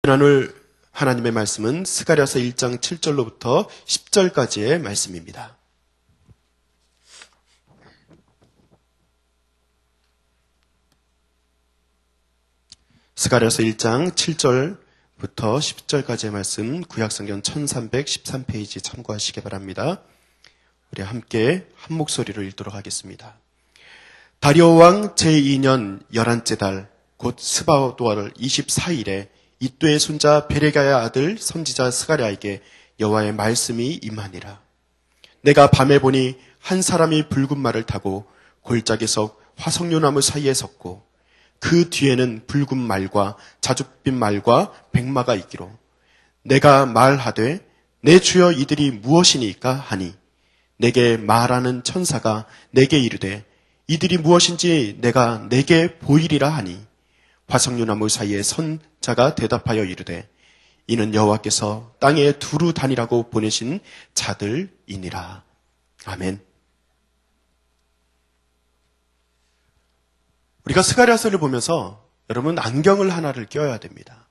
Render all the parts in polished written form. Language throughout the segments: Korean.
나눌 하나님의 말씀은 스가랴서 1장 7절로부터 10절까지의 말씀입니다. 스가랴서 1장 7절부터 10절까지의 말씀, 구약성경 1313페이지 참고하시기 바랍니다. 우리 함께 한 목소리로 읽도록 하겠습니다. 다리오 왕 제2년 11째 달, 곧 스바도월 24일에 이또의 손자 베레가의 아들 선지자 스가랴에게 여호와의 말씀이 임하니라. 내가 밤에 보니 한 사람이 붉은 말을 타고 골짜기에서 화석류나무 사이에 섰고 그 뒤에는 붉은 말과 자줏빛 말과 백마가 있기로 내가 말하되 내 주여 이들이 무엇이니까 하니 내게 말하는 천사가 내게 이르되 이들이 무엇인지 내가 내게 보이리라 하니 화석류나무 사이에 선 자가 대답하여 이르되 이는 여호와께서 땅에 두루 다니라고 보내신 자들이니라. 아멘. 우리가 스가랴서를 보면서 여러분 안경을 하나를 껴야 됩니다.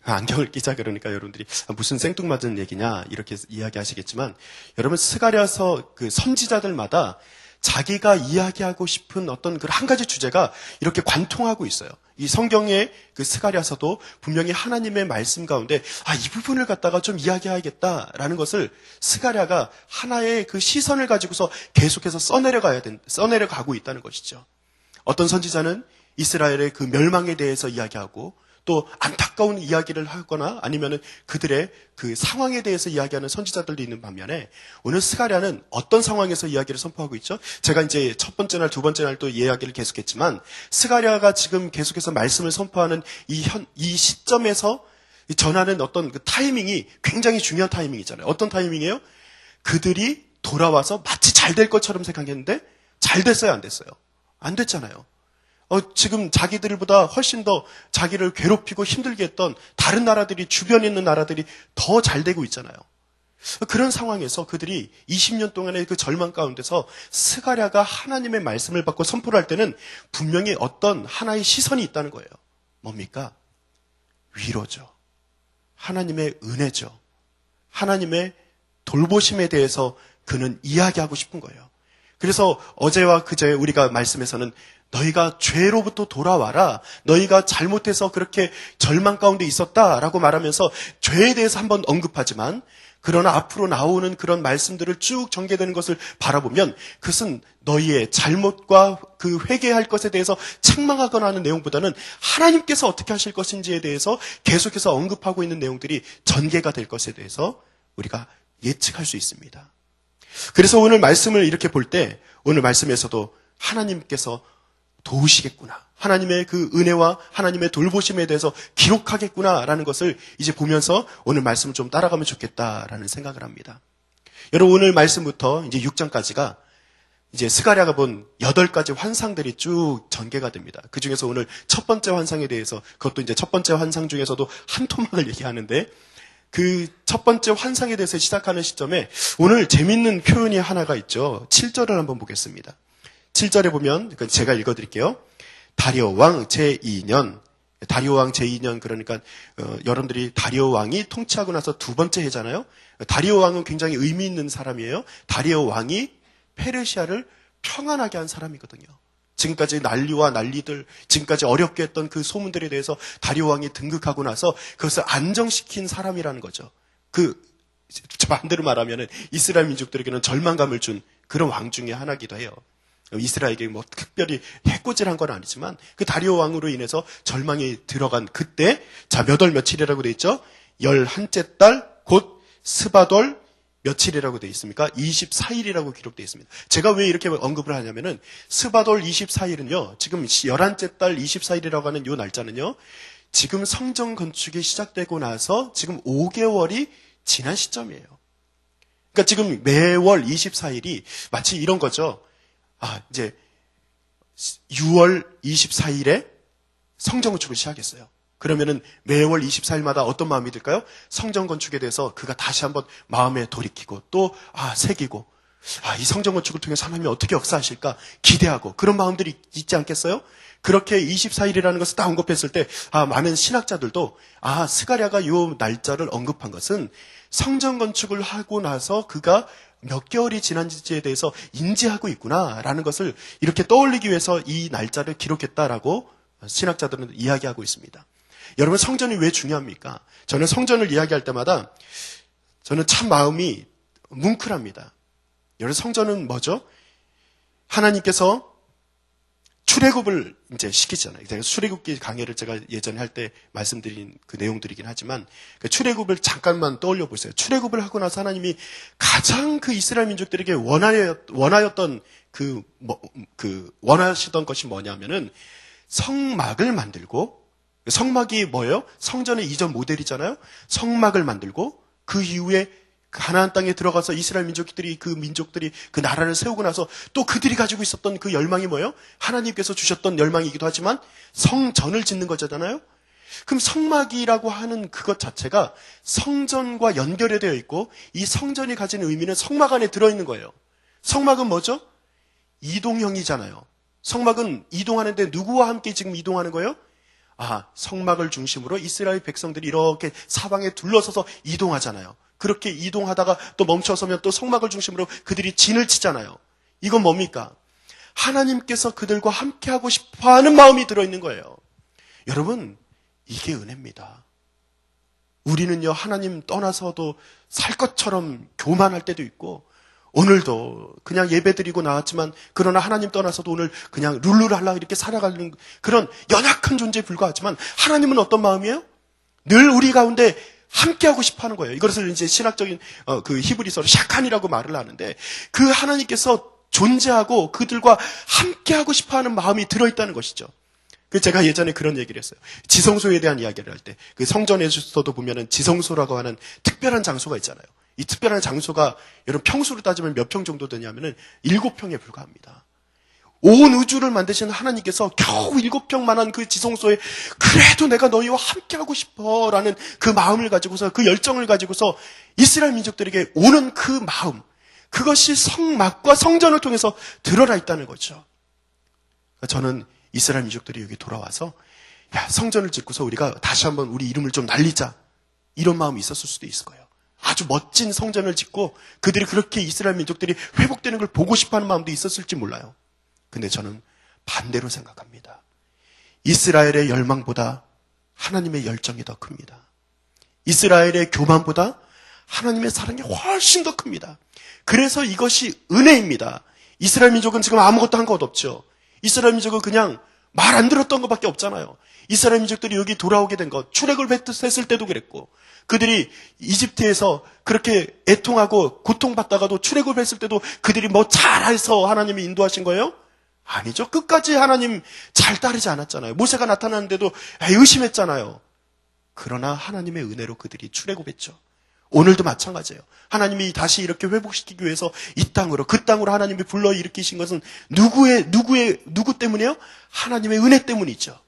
안경을 끼자 그러니까 여러분들이 무슨 생뚱맞은 얘기냐 이렇게 이야기하시겠지만 여러분 스가랴서 그 선지자들마다 자기가 이야기하고 싶은 어떤 그 한 가지 주제가 이렇게 관통하고 있어요. 이 성경의 그 스가랴서도 분명히 하나님의 말씀 가운데 이 부분을 갖다가 좀 이야기해야겠다라는 것을 스가랴가 하나의 그 시선을 가지고서 계속해서 써내려가고 있다는 것이죠. 어떤 선지자는 이스라엘의 그 멸망에 대해서 이야기하고 또 안타까운 이야기를 하거나 아니면은 그들의 그 상황에 대해서 이야기하는 선지자들도 있는 반면에 오늘 스가랴는 어떤 상황에서 이야기를 선포하고 있죠? 제가 이제 첫 번째 날, 두 번째 날 또 이야기를 계속했지만 스가랴가 지금 계속해서 말씀을 선포하는 이 시점에서 전하는 어떤 그 타이밍이 굉장히 중요한 타이밍이잖아요. 어떤 타이밍이에요? 그들이 돌아와서 마치 잘 될 것처럼 생각했는데 잘 됐어요, 안 됐어요? 안 됐잖아요. 지금 자기들보다 훨씬 더 자기를 괴롭히고 힘들게 했던 다른 나라들이, 주변에 있는 나라들이 더 잘 되고 있잖아요. 그런 상황에서 그들이 20년 동안의 그 절망 가운데서 스가랴가 하나님의 말씀을 받고 선포를 할 때는 분명히 어떤 하나의 시선이 있다는 거예요. 뭡니까? 위로죠. 하나님의 은혜죠. 하나님의 돌보심에 대해서 그는 이야기하고 싶은 거예요. 그래서 어제와 그제 우리가 말씀에서는 너희가 죄로부터 돌아와라. 너희가 잘못해서 그렇게 절망 가운데 있었다라고 말하면서 죄에 대해서 한번 언급하지만 그러나 앞으로 나오는 그런 말씀들을 쭉 전개되는 것을 바라보면 그것은 너희의 잘못과 그 회개할 것에 대해서 책망하거나 하는 내용보다는 하나님께서 어떻게 하실 것인지에 대해서 계속해서 언급하고 있는 내용들이 전개가 될 것에 대해서 우리가 예측할 수 있습니다. 그래서 오늘 말씀을 이렇게 볼 때 오늘 말씀에서도 하나님께서 도우시겠구나. 하나님의 그 은혜와 하나님의 돌보심에 대해서 기록하겠구나라는 것을 이제 보면서 오늘 말씀을 좀 따라가면 좋겠다라는 생각을 합니다. 여러분 오늘 말씀부터 이제 6장까지가 이제 스가랴가 본 8가지 환상들이 쭉 전개가 됩니다. 그 중에서 오늘 첫 번째 환상에 대해서 그것도 이제 첫 번째 환상 중에서도 한 토막을 얘기하는데 그 첫 번째 환상에 대해서 시작하는 시점에 오늘 재밌는 표현이 하나가 있죠. 7절을 한번 보겠습니다. 7절에 보면 제가 읽어드릴게요. 다리오 왕 제2년, 다리오 왕 제2년 그러니까 여러분들이 다리오 왕이 통치하고 나서 두 번째 해잖아요. 다리오 왕은 굉장히 의미 있는 사람이에요. 다리오 왕이 페르시아를 평안하게 한 사람이거든요. 지금까지 난리와 난리들, 지금까지 어렵게 했던 그 소문들에 대해서 다리오 왕이 등극하고 나서 그것을 안정시킨 사람이라는 거죠. 반대로 말하면은 이스라엘 민족들에게는 절망감을 준 그런 왕 중에 하나이기도 해요. 이스라엘에게 뭐 특별히 해코지한 건 아니지만 그 다리오 왕으로 인해서 절망이 들어간 그때 몇 월 며칠이라고 돼 있죠? 11째 달 곧 스바돌 며칠이라고 돼 있습니까? 24일이라고 기록되어 있습니다. 제가 왜 이렇게 언급을 하냐면은 스바돌 24일은요. 지금 11째 달 24일이라고 하는 요 날짜는요. 지금 성전 건축이 시작되고 나서 지금 5개월이 지난 시점이에요. 그러니까 지금 매월 24일이 마치 이런 거죠. 이제 6월 24일에 성전 건축을 시작했어요. 그러면은 매월 24일마다 어떤 마음이 들까요? 성전 건축에 대해서 그가 다시 한번 마음에 돌이키고 또 새기고 이 성전 건축을 통해서 하나님이 어떻게 역사하실까 기대하고 그런 마음들이 있지 않겠어요? 그렇게 24일이라는 것을 딱 언급했을 때 많은 신학자들도 스가랴가 요 날짜를 언급한 것은 성전 건축을 하고 나서 그가 몇 개월이 지난지에 대해서 인지하고 있구나라는 것을 이렇게 떠올리기 위해서 이 날짜를 기록했다라고 신학자들은 이야기하고 있습니다. 여러분, 성전이 왜 중요합니까? 저는 성전을 이야기할 때마다 저는 참 마음이 뭉클합니다. 여러분, 성전은 뭐죠? 하나님께서 출애굽을 이제 시키잖아요. 제가 출애굽기 강해를 제가 예전에 할 때 말씀드린 그 내용들이긴 하지만 그 출애굽을 잠깐만 떠올려 보세요. 출애굽을 하고 나서 하나님이 가장 그 이스라엘 민족들에게 원하였던 원하시던 것이 뭐냐면은 성막을 만들고, 성막이 뭐예요? 성전의 이전 모델이잖아요. 성막을 만들고 그 이후에 가나안 땅에 들어가서 이스라엘 민족들이 그 나라를 세우고 나서 또 그들이 가지고 있었던 그 열망이 뭐예요? 하나님께서 주셨던 열망이기도 하지만 성전을 짓는 거잖아요. 그럼 성막이라고 하는 그것 자체가 성전과 연결이 되어 있고 이 성전이 가지는 의미는 성막 안에 들어있는 거예요. 성막은 뭐죠? 이동형이잖아요. 성막은 이동하는데 누구와 함께 지금 이동하는 거예요? 성막을 중심으로 이스라엘 백성들이 이렇게 사방에 둘러서서 이동하잖아요. 그렇게 이동하다가 또 멈춰서면 또 성막을 중심으로 그들이 진을 치잖아요. 이건 뭡니까? 하나님께서 그들과 함께하고 싶어하는 마음이 들어있는 거예요. 여러분, 이게 은혜입니다. 우리는요, 하나님 떠나서도 살 것처럼 교만할 때도 있고, 오늘도 그냥 예배드리고 나왔지만 그러나 하나님 떠나서도 오늘 그냥 룰루랄라 이렇게 살아가는 그런 연약한 존재에 불과하지만 하나님은 어떤 마음이에요? 늘 우리 가운데 함께하고 싶어하는 거예요. 이것을 이제 신학적인 그 히브리서로 샤칸이라고 말을 하는데 그 하나님께서 존재하고 그들과 함께하고 싶어하는 마음이 들어있다는 것이죠. 제가 예전에 그런 얘기를 했어요. 지성소에 대한 이야기를 할 때 그 성전에서도 보면은 지성소라고 하는 특별한 장소가 있잖아요. 이 특별한 장소가 여러분 평수로 따지면 몇 평 정도 되냐면은 7평에 불과합니다. 온 우주를 만드신 하나님께서 겨우 7평만한 그 지성소에 그래도 내가 너희와 함께하고 싶어라는 그 마음을 가지고서 그 열정을 가지고서 이스라엘 민족들에게 오는 그 마음, 그것이 성막과 성전을 통해서 드러나 있다는 거죠. 저는 이스라엘 민족들이 여기 돌아와서 성전을 짓고서 우리가 다시 한번 우리 이름을 좀 날리자 이런 마음이 있었을 수도 있을 거예요. 아주 멋진 성전을 짓고 그들이 그렇게 이스라엘 민족들이 회복되는 걸 보고 싶어하는 마음도 있었을지 몰라요. 근데 저는 반대로 생각합니다. 이스라엘의 열망보다 하나님의 열정이 더 큽니다. 이스라엘의 교만보다 하나님의 사랑이 훨씬 더 큽니다. 그래서 이것이 은혜입니다. 이스라엘 민족은 지금 아무것도 한 것 없죠. 이스라엘 민족은 그냥 말 안 들었던 것밖에 없잖아요. 이스라엘 민족들이 여기 돌아오게 된 것, 출애굽을 했을 때도 그랬고 그들이 이집트에서 그렇게 애통하고 고통받다가도 출애굽을 했을 때도 그들이 뭐 잘해서 하나님이 인도하신 거예요? 아니죠. 끝까지 하나님 잘 따르지 않았잖아요. 모세가 나타났는데도 의심했잖아요. 그러나 하나님의 은혜로 그들이 출애굽했죠. 오늘도 마찬가지예요. 하나님이 다시 이렇게 회복시키기 위해서 이 땅으로, 그 땅으로 하나님이 불러일으키신 것은 누구 때문이에요? 하나님의 은혜 때문이죠.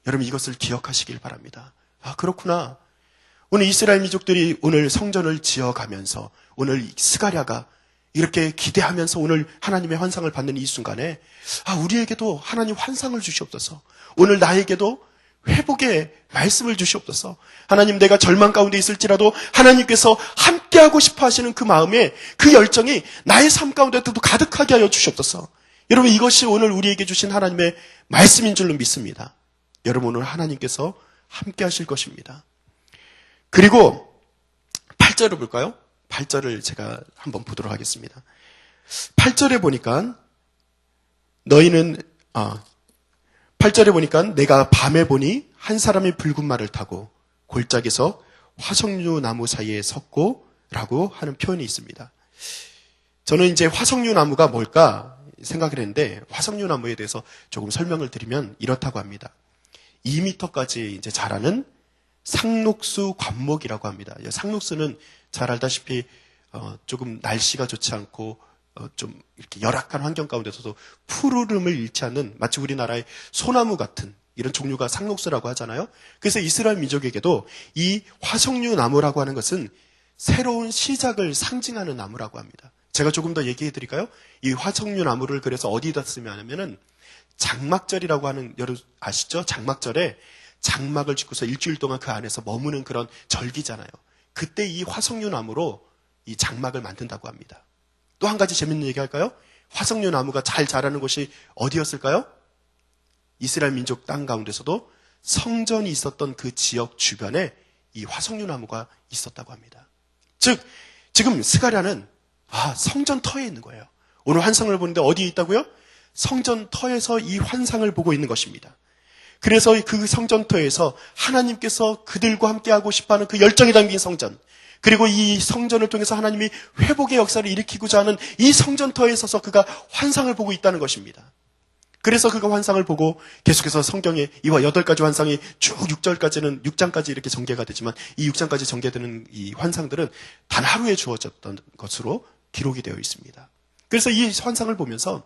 여러분 이것을 기억하시길 바랍니다. 그렇구나. 오늘 이스라엘 민족들이 오늘 성전을 지어가면서 오늘 스가랴가 이렇게 기대하면서 오늘 하나님의 환상을 받는 이 순간에 우리에게도 하나님 환상을 주시옵소서. 오늘 나에게도 회복의 말씀을 주시옵소서. 하나님 내가 절망 가운데 있을지라도 하나님께서 함께하고 싶어 하시는 그 마음에 그 열정이 나의 삶 가운데도 가득하게 하여 주시옵소서. 여러분 이것이 오늘 우리에게 주신 하나님의 말씀인 줄로 믿습니다. 여러분 오늘 하나님께서 함께 하실 것입니다. 그리고 8절을 볼까요? 8절을 제가 한번 보도록 하겠습니다. 8절에 보니까 8절에 보니까 내가 밤에 보니 한 사람이 붉은 말을 타고 골짜기에서 화석류 나무 사이에 섰고 라고 하는 표현이 있습니다. 저는 이제 화석류 나무가 뭘까 생각을 했는데 화석류 나무에 대해서 조금 설명을 드리면 이렇다고 합니다. 2m까지 이제 자라는 상록수 관목이라고 합니다. 상록수는 잘 알다시피 조금 날씨가 좋지 않고 좀 이렇게 열악한 환경 가운데서도 푸르름을 잃지 않는 마치 우리나라의 소나무 같은 이런 종류가 상록수라고 하잖아요. 그래서 이스라엘 민족에게도 이 화석류 나무라고 하는 것은 새로운 시작을 상징하는 나무라고 합니다. 제가 조금 더 얘기해 드릴까요? 이 화석류 나무를 그래서 어디다 쓰냐면은 장막절이라고 하는, 여러분 아시죠? 장막절에 장막을 짓고서 일주일 동안 그 안에서 머무는 그런 절기잖아요. 그때 이 화석류 나무로 이 장막을 만든다고 합니다. 또 한 가지 재밌는 얘기 할까요? 화석류 나무가 잘 자라는 곳이 어디였을까요? 이스라엘 민족 땅 가운데서도 성전이 있었던 그 지역 주변에 이 화석류 나무가 있었다고 합니다. 즉, 지금 스가랴는 성전터에 있는 거예요. 오늘 환상을 보는데 어디에 있다고요? 성전터에서 이 환상을 보고 있는 것입니다. 그래서 그 성전터에서 하나님께서 그들과 함께하고 싶어하는 그 열정이 담긴 성전, 그리고 이 성전을 통해서 하나님이 회복의 역사를 일으키고자 하는 이 성전터에 서서 그가 환상을 보고 있다는 것입니다. 그래서 그가 환상을 보고 계속해서 성경에 이와 8가지 환상이 쭉 6장까지 이렇게 전개가 되지만 이 6장까지 전개되는 이 환상들은 단 하루에 주어졌던 것으로 기록이 되어 있습니다. 그래서 이 환상을 보면서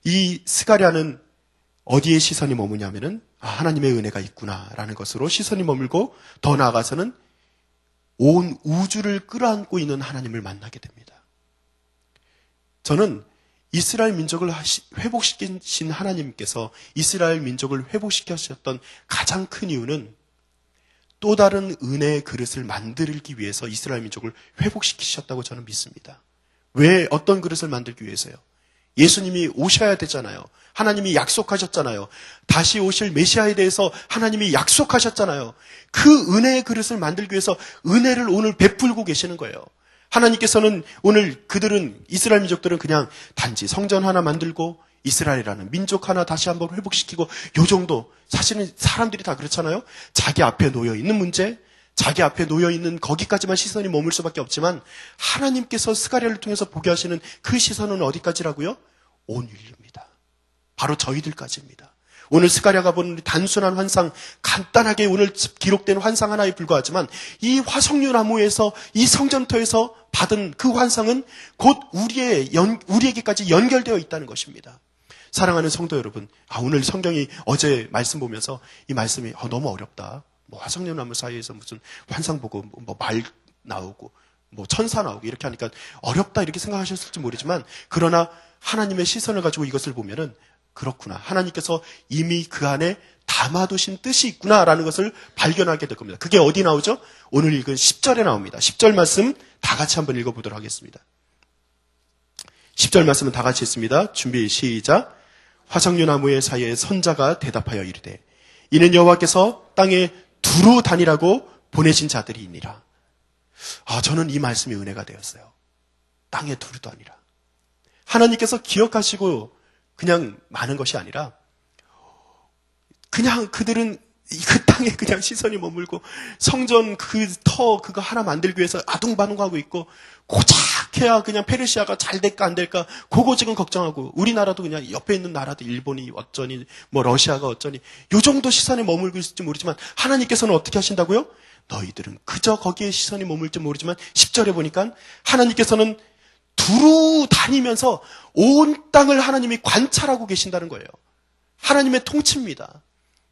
이 스가랴는 어디에 시선이 머무냐면은 하나님의 은혜가 있구나라는 것으로 시선이 머물고 더 나아가서는 온 우주를 끌어안고 있는 하나님을 만나게 됩니다. 저는 이스라엘 민족을 회복시키신 하나님께서 이스라엘 민족을 회복시키셨던 가장 큰 이유는 또 다른 은혜의 그릇을 만들기 위해서 이스라엘 민족을 회복시키셨다고 저는 믿습니다. 왜 어떤 그릇을 만들기 위해서요? 예수님이 오셔야 되잖아요. 하나님이 약속하셨잖아요. 다시 오실 메시아에 대해서 하나님이 약속하셨잖아요. 그 은혜의 그릇을 만들기 위해서 은혜를 오늘 베풀고 계시는 거예요. 하나님께서는 오늘 이스라엘 민족들은 그냥 단지 성전 하나 만들고 이스라엘이라는 민족 하나 다시 한번 회복시키고 요 정도. 사실은 사람들이 다 그렇잖아요. 자기 앞에 놓여있는 문제, 자기 앞에 놓여있는 거기까지만 시선이 머물 수밖에 없지만 하나님께서 스가랴를 통해서 보게 하시는 그 시선은 어디까지라고요? 온 인류입니다. 바로 저희들까지입니다. 오늘 스가랴가 보는 단순한 환상, 간단하게 오늘 기록된 환상 하나에 불과하지만 이 화석류 나무에서 이 성전터에서 받은 그 환상은 곧 우리에게까지 연결되어 있다는 것입니다. 사랑하는 성도 여러분, 오늘 성경이 어제 말씀 보면서 이 말씀이 너무 어렵다. 화석류 나무 사이에서 무슨 환상 보고 말 나오고 천사 나오고 이렇게 하니까 어렵다 이렇게 생각하셨을지 모르지만 그러나 하나님의 시선을 가지고 이것을 보면은 그렇구나. 하나님께서 이미 그 안에 담아두신 뜻이 있구나라는 것을 발견하게 될 겁니다. 그게 어디 나오죠? 오늘 읽은 10절에 나옵니다. 10절 말씀 다 같이 한번 읽어보도록 하겠습니다. 10절 말씀은 다 같이 읽습니다. 준비 시작. 화석류 나무의 사이에 선자가 대답하여 이르되 이는 여호와께서 땅에 두루 다니라고 보내신 자들이니라. 저는 이 말씀이 은혜가 되었어요. 땅에 두루 다니라. 하나님께서 기억하시고 그냥 많은 것이 아니라 그냥 그들은 그 땅에 그냥 시선이 머물고 성전 그거 하나 만들기 위해서 아둥바둥하고 있고 고작해야 그냥 페르시아가 잘 될까 안 될까 그거 지금 걱정하고 우리나라도 그냥 옆에 있는 나라도 일본이 어쩌니 러시아가 어쩌니 요 정도 시선에 머물고 있을지 모르지만 하나님께서는 어떻게 하신다고요? 너희들은 그저 거기에 시선이 머물지 모르지만 10절에 보니까 하나님께서는 두루 다니면서 온 땅을 하나님이 관찰하고 계신다는 거예요. 하나님의 통치입니다.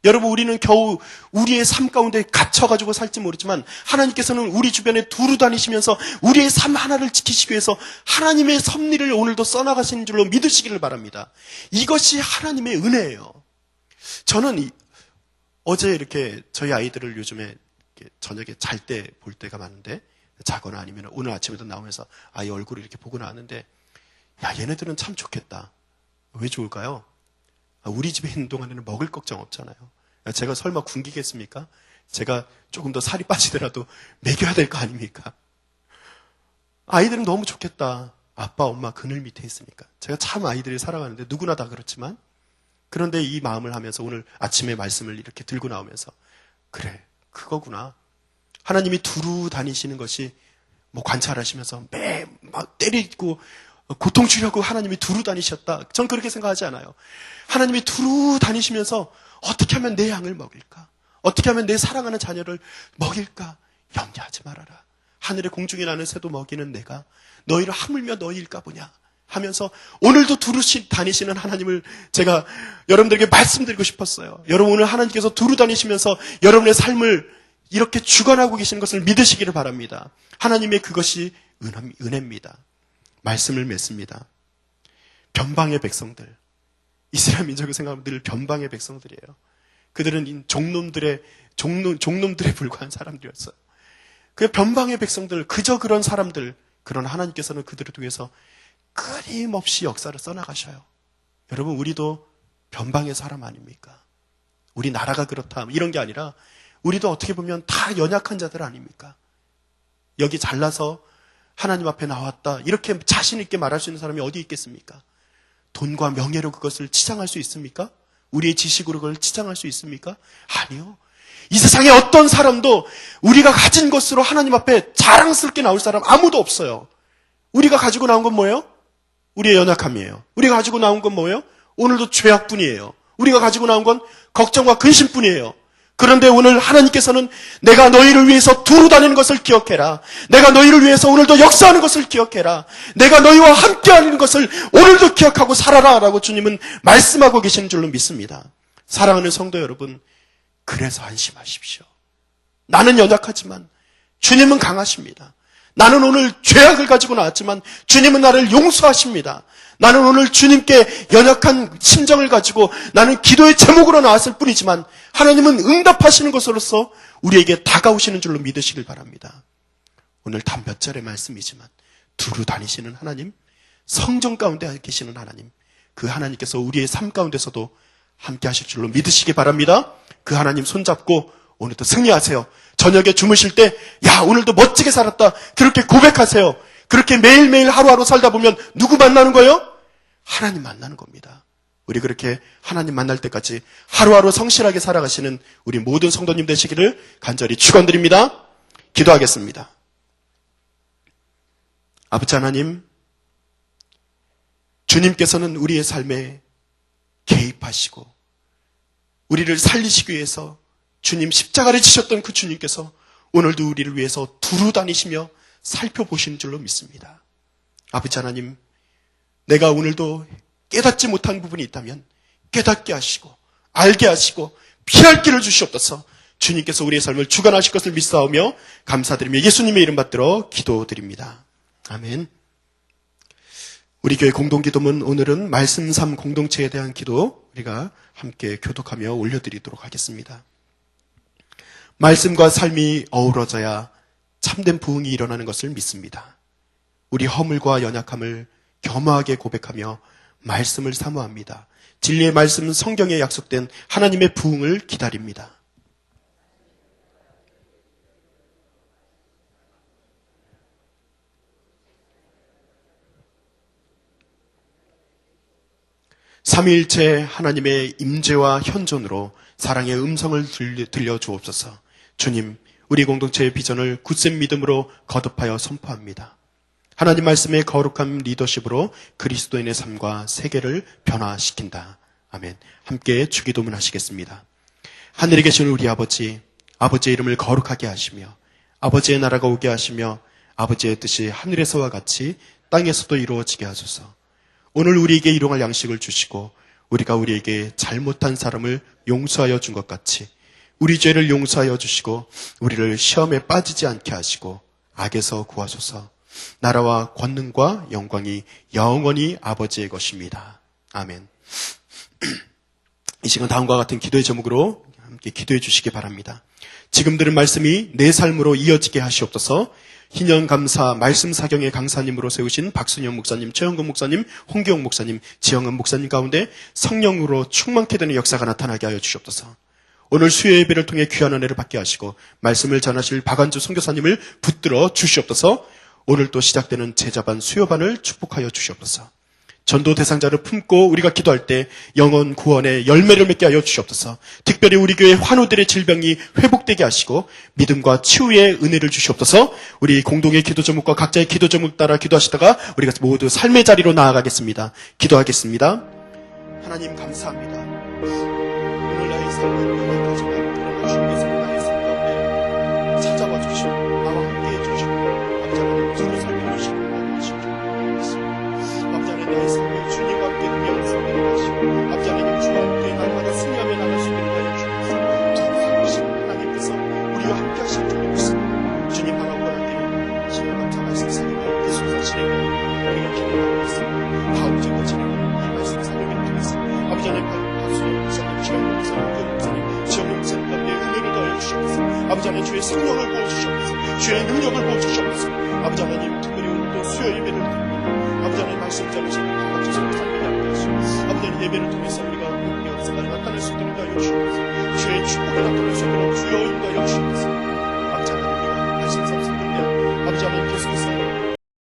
여러분 우리는 겨우 우리의 삶 가운데 갇혀가지고 살지 모르지만 하나님께서는 우리 주변에 두루 다니시면서 우리의 삶 하나를 지키시기 위해서 하나님의 섭리를 오늘도 써나가시는 줄로 믿으시기를 바랍니다. 이것이 하나님의 은혜예요. 저는 어제 이렇게 저희 아이들을 요즘에 저녁에 잘 때 볼 때가 많은데 자거나 아니면 오늘 아침에도 나오면서 아이 얼굴을 이렇게 보고 나왔는데 얘네들은 참 좋겠다. 왜 좋을까요? 우리 집에 있는 동안에는 먹을 걱정 없잖아요. 제가 설마 굶기겠습니까? 제가 조금 더 살이 빠지더라도 먹여야 될 거 아닙니까? 아이들은 너무 좋겠다. 아빠, 엄마 그늘 밑에 있으니까. 제가 참 아이들을 사랑하는데 누구나 다 그렇지만 그런데 이 마음을 하면서 오늘 아침에 말씀을 이렇게 들고 나오면서 그래, 그거구나. 하나님이 두루 다니시는 것이 관찰하시면서 막 때리고 고통 주려고 하나님이 두루 다니셨다. 전 그렇게 생각하지 않아요. 하나님이 두루 다니시면서 어떻게 하면 내 양을 먹일까? 어떻게 하면 내 사랑하는 자녀를 먹일까? 염려하지 말아라. 하늘의 공중에 나는 새도 먹이는 내가 너희를 하물며 너희일까 보냐 하면서 오늘도 두루 다니시는 하나님을 제가 여러분들에게 말씀드리고 싶었어요. 여러분 오늘 하나님께서 두루 다니시면서 여러분의 삶을 이렇게 주관하고 계시는 것을 믿으시기를 바랍니다. 하나님의 그것이 은혜입니다. 말씀을 맺습니다. 변방의 백성들, 이스라엘 민족을 생각하면 늘 변방의 백성들이에요. 그들은 종놈들에 불과한 사람들이었어요. 그 변방의 백성들, 그저 그런 사람들, 그러나 하나님께서는 그들을 통해서 끊임없이 역사를 써나가셔요. 여러분, 우리도 변방의 사람 아닙니까? 우리 나라가 그렇다 이런 게 아니라 우리도 어떻게 보면 다 연약한 자들 아닙니까? 여기 잘나서 하나님 앞에 나왔다 이렇게 자신 있게 말할 수 있는 사람이 어디 있겠습니까? 돈과 명예로 그것을 치장할 수 있습니까? 우리의 지식으로 그걸 치장할 수 있습니까? 아니요. 이 세상에 어떤 사람도 우리가 가진 것으로 하나님 앞에 자랑스럽게 나올 사람 아무도 없어요. 우리가 가지고 나온 건 뭐예요? 우리의 연약함이에요. 우리가 가지고 나온 건 뭐예요? 오늘도 죄악뿐이에요. 우리가 가지고 나온 건 걱정과 근심뿐이에요. 그런데 오늘 하나님께서는 내가 너희를 위해서 두루 다니는 것을 기억해라. 내가 너희를 위해서 오늘도 역사하는 것을 기억해라. 내가 너희와 함께하는 것을 오늘도 기억하고 살아라 라고 주님은 말씀하고 계시는 줄로 믿습니다. 사랑하는 성도 여러분, 그래서 안심하십시오. 나는 연약하지만 주님은 강하십니다. 나는 오늘 죄악을 가지고 나왔지만 주님은 나를 용서하십니다. 나는 오늘 주님께 연약한 심정을 가지고 나는 기도의 제목으로 나왔을 뿐이지만 하나님은 응답하시는 것으로서 우리에게 다가오시는 줄로 믿으시길 바랍니다. 오늘 단 몇 절의 말씀이지만 두루 다니시는 하나님, 성전 가운데 계시는 하나님, 그 하나님께서 우리의 삶 가운데서도 함께 하실 줄로 믿으시기 바랍니다. 그 하나님 손잡고 오늘도 승리하세요. 저녁에 주무실 때 야 오늘도 멋지게 살았다 그렇게 고백하세요. 그렇게 매일매일 하루하루 살다 보면 누구 만나는 거예요? 하나님 만나는 겁니다. 우리 그렇게 하나님 만날 때까지 하루하루 성실하게 살아가시는 우리 모든 성도님 되시기를 간절히 축원드립니다. 기도하겠습니다. 아버지 하나님, 주님께서는 우리의 삶에 개입하시고 우리를 살리시기 위해서 주님 십자가를 지셨던 그 주님께서 오늘도 우리를 위해서 두루 다니시며 살펴보시는 줄로 믿습니다. 아버지 하나님, 내가 오늘도 깨닫지 못한 부분이 있다면 깨닫게 하시고 알게 하시고 피할 길을 주시옵소서. 주님께서 우리의 삶을 주관하실 것을 믿사오며 감사드리며 예수님의 이름 받들어 기도드립니다. 아멘. 우리 교회 공동기도문 오늘은 말씀 삶 공동체에 대한 기도 우리가 함께 교독하며 올려드리도록 하겠습니다. 말씀과 삶이 어우러져야 참된 부흥이 일어나는 것을 믿습니다. 우리 허물과 연약함을 겸허하게 고백하며 말씀을 사모합니다. 진리의 말씀은 성경에 약속된 하나님의 부흥을 기다립니다. 삼위일체 하나님의 임재와 현존으로 사랑의 음성을 들려주옵소서. 주님, 우리 공동체의 비전을 굳센 믿음으로 거듭하여 선포합니다. 하나님 말씀의 거룩한 리더십으로 그리스도인의 삶과 세계를 변화시킨다. 아멘. 함께 주기도문 하시겠습니다. 하늘에 계신 우리 아버지, 아버지의 이름을 거룩하게 하시며 아버지의 나라가 오게 하시며 아버지의 뜻이 하늘에서와 같이 땅에서도 이루어지게 하소서. 오늘 우리에게 일용할 양식을 주시고 우리가 우리에게 잘못한 사람을 용서하여 준 것 같이 우리 죄를 용서하여 주시고 우리를 시험에 빠지지 않게 하시고 악에서 구하소서. 나라와 권능과 영광이 영원히 아버지의 것입니다. 아멘. 이 시간 다음과 같은 기도의 제목으로 함께 기도해 주시기 바랍니다. 지금 들은 말씀이 내 삶으로 이어지게 하시옵소서. 희년감사 말씀 사경의 강사님으로 세우신 박순영 목사님, 최영근 목사님, 홍기영 목사님, 지영은 목사님 가운데 성령으로 충만케 되는 역사가 나타나게 하여 주시옵소서. 오늘 수요 예배를 통해 귀한 은혜를 받게 하시고 말씀을 전하실 박안주 선교사님을 붙들어 주시옵소서. 오늘 또 시작되는 제자반 수요반을 축복하여 주시옵소서. 전도 대상자를 품고 우리가 기도할 때 영혼 구원의 열매를 맺게 하여 주시옵소서. 특별히 우리 교회 환우들의 질병이 회복되게 하시고 믿음과 치유의 은혜를 주시옵소서. 우리 공동의 기도 제목과 각자의 기도 제목 따라 기도하시다가 우리가 모두 삶의 자리로 나아가겠습니다. 기도하겠습니다. 하나님 감사합니다. 오늘 나의 삶을 변화하지만 그러나 주님께서 나의 삶 가운데 찾아와 주시고 나와 함께 해주시고 아버지 하나님 서로 살펴주시고 나의 삶에 주님과 함께 동행하시게 하시고 아버지 하나님 주와 함께 날마다 승리하며 나갈 수 있게 하여 주옵소서. 하나님께서 우리와 함께 하실 줄 믿습니다. 주님 하나 원하기를 지금 감사 말씀 사님의 계속해서 진행하고 우리가 기도하고 있습니다. 다음 주도 진행하고 이 말씀 사님을 통해서 아버지 아버지 하나님 주의 성령을 부어주시옵소서. 주의 능력을 부어주시옵소서. 아버지 하나님 특별히 오늘도 수요 예배를 드립니다. 아버지 하나님 말씀 자르시고 다 같이 서로 삶을 나누겠습니다. 아버지 하나님 예배를 통해서 우리가 하나님의 역사가 나타날 수 있도록 하여 주시옵소서. 주의 축복이 나타날 수 있도록 주여 인도하여